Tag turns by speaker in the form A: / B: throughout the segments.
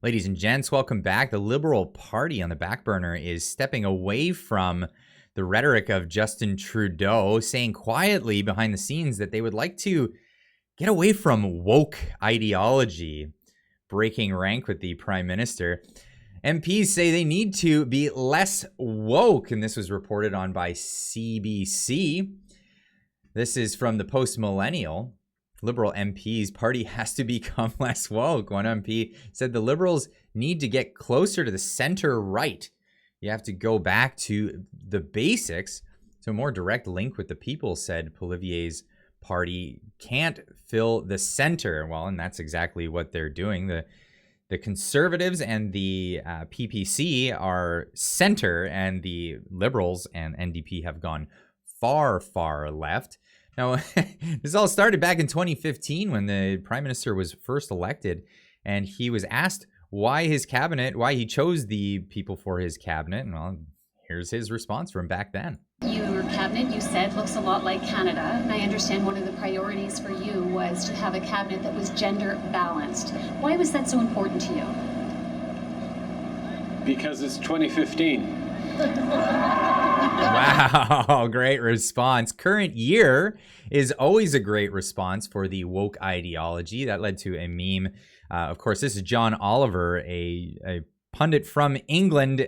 A: Ladies and gents, welcome back. The Liberal Party on the back burner is stepping away from the rhetoric of Justin Trudeau, saying quietly behind the scenes that they would like to get away from woke ideology, breaking rank with the Prime Minister. MPs say they need to be less woke, and this was reported on by CBC. This is from the Post Millennial. Liberal MPs party has to become less woke. One MP said the Liberals need to get closer to the center right. You have to go back to the basics. So a more direct link with the people, said Poilivier's party can't fill the center. Well, and that's exactly what they're doing. The Conservatives and the PPC are center, and the Liberals and NDP have gone far, far left. Now, this all started back in 2015 when the Prime Minister was first elected, and he was asked why he chose the people for his cabinet. And well, here's his response from back then.
B: Your cabinet, you said, looks a lot like Canada, and I understand one of the priorities for you was to have a cabinet that was gender balanced. Why was that so important to you?
C: Because it's 2015.
A: Wow, great response. Current year is always a great response for the woke ideology. That led to a meme. Of course, this is John Oliver, a pundit from England,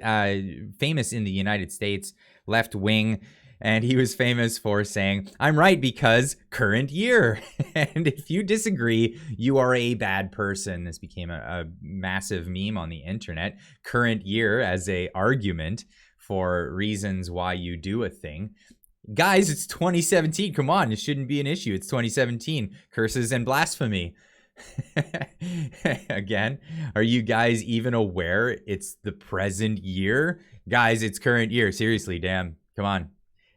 A: famous in the United States, left wing. And he was famous for saying, "I'm right because current year." And if you disagree, you are a bad person. This became a massive meme on the internet. Current year as a argument for reasons why you do a thing. Guys, it's 2017. Come on, it shouldn't be an issue. It's 2017. Curses and blasphemy. Again, are you guys even aware it's the present year? Guys, it's current year. Seriously, damn. Come on.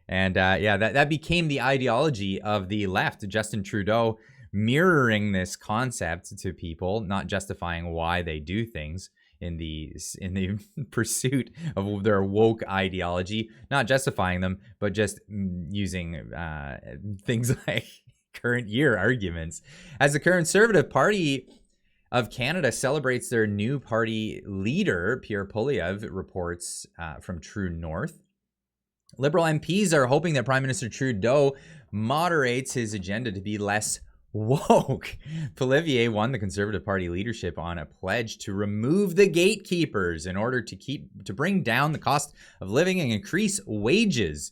A: And yeah, that became the ideology of the left. Justin Trudeau mirroring this concept to people, not justifying why they do things in the pursuit of their woke ideology, not justifying them, but just using things like current year arguments. As the Conservative Party of Canada celebrates their new party leader, Pierre Poilievre, reports from True North. Liberal MPs are hoping that Prime Minister Trudeau moderates his agenda to be less woke. Poilievre won the Conservative Party leadership on a pledge to remove the gatekeepers in order to bring down the cost of living and increase wages.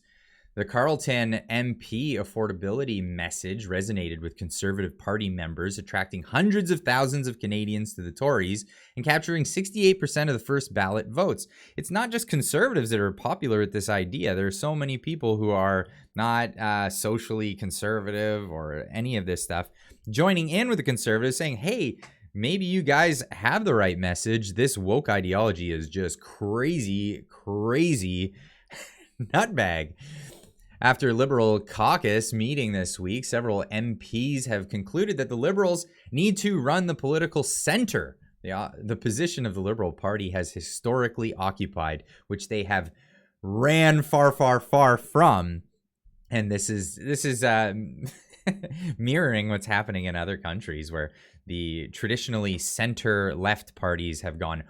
A: The Carleton MP affordability message resonated with Conservative Party members, attracting hundreds of thousands of Canadians to the Tories and capturing 68% of the first ballot votes. It's not just Conservatives that are popular with this idea. There are so many people who are not socially conservative or any of this stuff joining in with the Conservatives, saying, hey, maybe you guys have the right message. This woke ideology is just crazy, crazy nutbag. After Liberal caucus meeting this week, several MPs have concluded that the Liberals need to run the political center, the position of the Liberal Party has historically occupied, which they have ran far, far, far from. And this is mirroring what's happening in other countries where the traditionally center-left parties have gone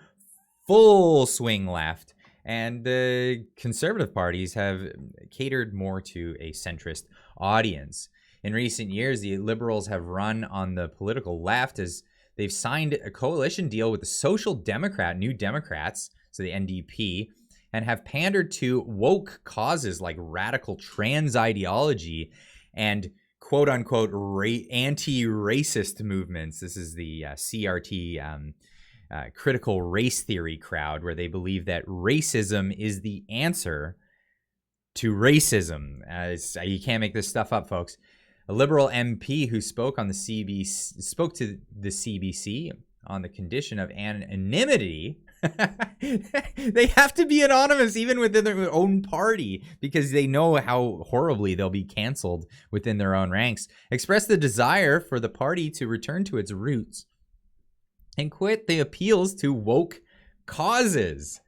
A: full swing left. And the Conservative parties have catered more to a centrist audience. In recent years, the Liberals have run on the political left as they've signed a coalition deal with the Social Democrat, New Democrats, so the NDP, and have pandered to woke causes like radical trans ideology and quote-unquote anti-racist movements. This is the CRT critical race theory crowd, where they believe that racism is the answer to racism. You can't make this stuff up, folks. A Liberal MP who spoke to the CBC on the condition of anonymity. They have to be anonymous even within their own party because they know how horribly they'll be canceled within their own ranks. Expressed the desire for the party to return to its roots and quit the appeals to woke causes.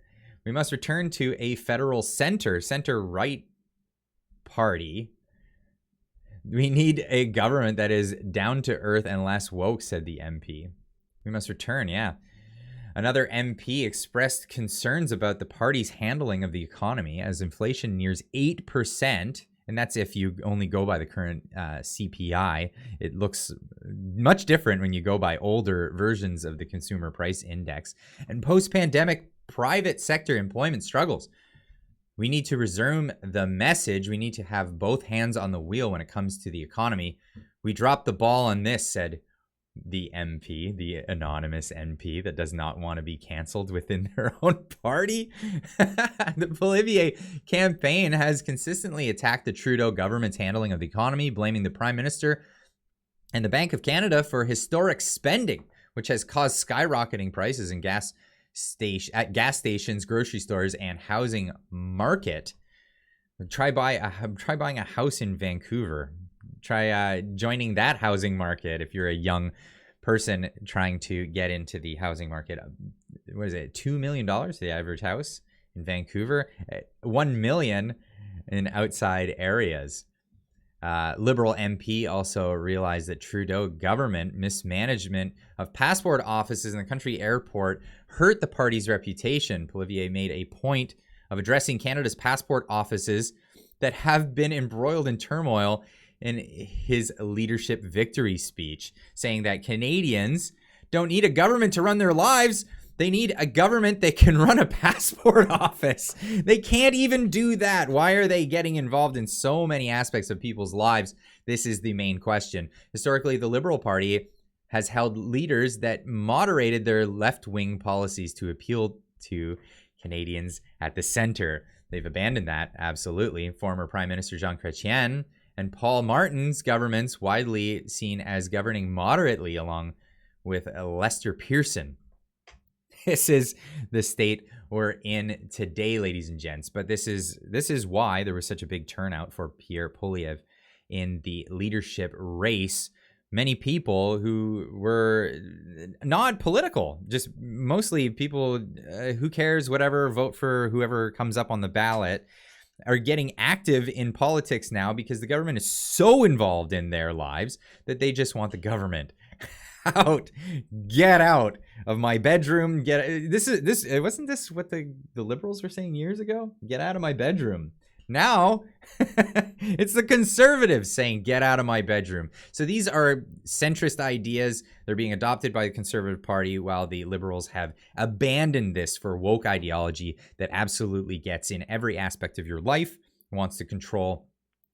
A: We must return to a federal center-right party. We need a government that is down to earth and less woke, said the MP. We must return, yeah. Another MP expressed concerns about the party's handling of the economy as inflation nears 8%. And that's if you only go by the current CPI. It looks much different when you go by older versions of the Consumer Price Index. And post-pandemic private sector employment struggles. We need to resume the message. We need to have both hands on the wheel when it comes to the economy. We dropped the ball on this, said the MP, the anonymous MP that does not want to be canceled within their own party. The Poilievre campaign has consistently attacked the Trudeau government's handling of the economy, blaming the Prime Minister and the Bank of Canada for historic spending, which has caused skyrocketing prices in gas stations, grocery stores, and housing market. Try buying a house in Vancouver. Try joining that housing market if you're a young person trying to get into the housing market. What is it? $2 million the average house in Vancouver. $1 million in outside areas. Liberal MP also realized that Trudeau government mismanagement of passport offices in the country airport hurt the party's reputation. Poilievre made a point of addressing Canada's passport offices that have been embroiled in turmoil in his leadership victory speech, saying that Canadians don't need a government to run their lives. They need a government that can run a passport office. They can't even do that. Why are they getting involved in so many aspects of people's lives? This is the main question. Historically, the Liberal Party has held leaders that moderated their left-wing policies to appeal to Canadians at the center. They've abandoned that, absolutely. Former Prime Minister Jean Chrétien and Paul Martin's governments, widely seen as governing moderately, along with Lester Pearson. This is the state we're in today, ladies and gents. But this is why there was such a big turnout for Pierre Poilievre in the leadership race. Many people who were not political, just mostly people who cares, whatever, vote for whoever comes up on the ballot, are getting active in politics now because the government is so involved in their lives that they just want the government out. Get out of my bedroom. Wasn't this what the Liberals were saying years ago? Get out of my bedroom. Now it's the Conservatives saying get out of my bedroom. So these are centrist ideas. They're being adopted by the Conservative Party, while the Liberals have abandoned this for woke ideology that absolutely gets in every aspect of your life, wants to control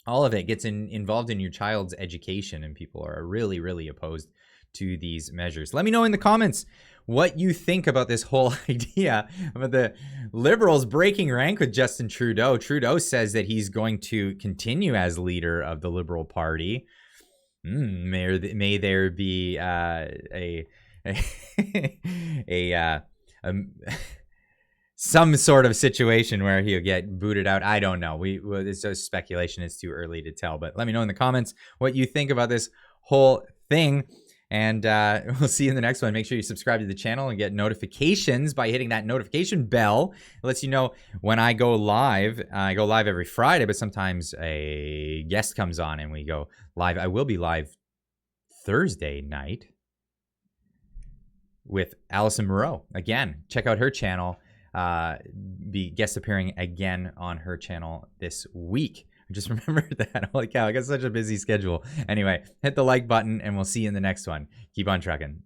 A: all of it, gets involved in your child's education, and people are really, really opposed to these measures. Let me know in the comments what you think about this whole idea about the Liberals breaking rank with Justin Trudeau. Trudeau says that he's going to continue as leader of the Liberal Party. May there be some sort of situation where he'll get booted out. I don't know. It's just speculation. It's too early to tell. But let me know in the comments what you think about this whole thing. And we'll see you in the next one. Make sure you subscribe to the channel and get notifications by hitting that notification bell. It lets you know when I go live. I go live every Friday, but sometimes a guest comes on and we go live. I will be live Thursday night with Allison Moreau. Again, check out her channel. Be guest appearing again on her channel this week. I just remembered that. Holy cow, I got such a busy schedule. Anyway, hit the like button and we'll see you in the next one. Keep on trucking.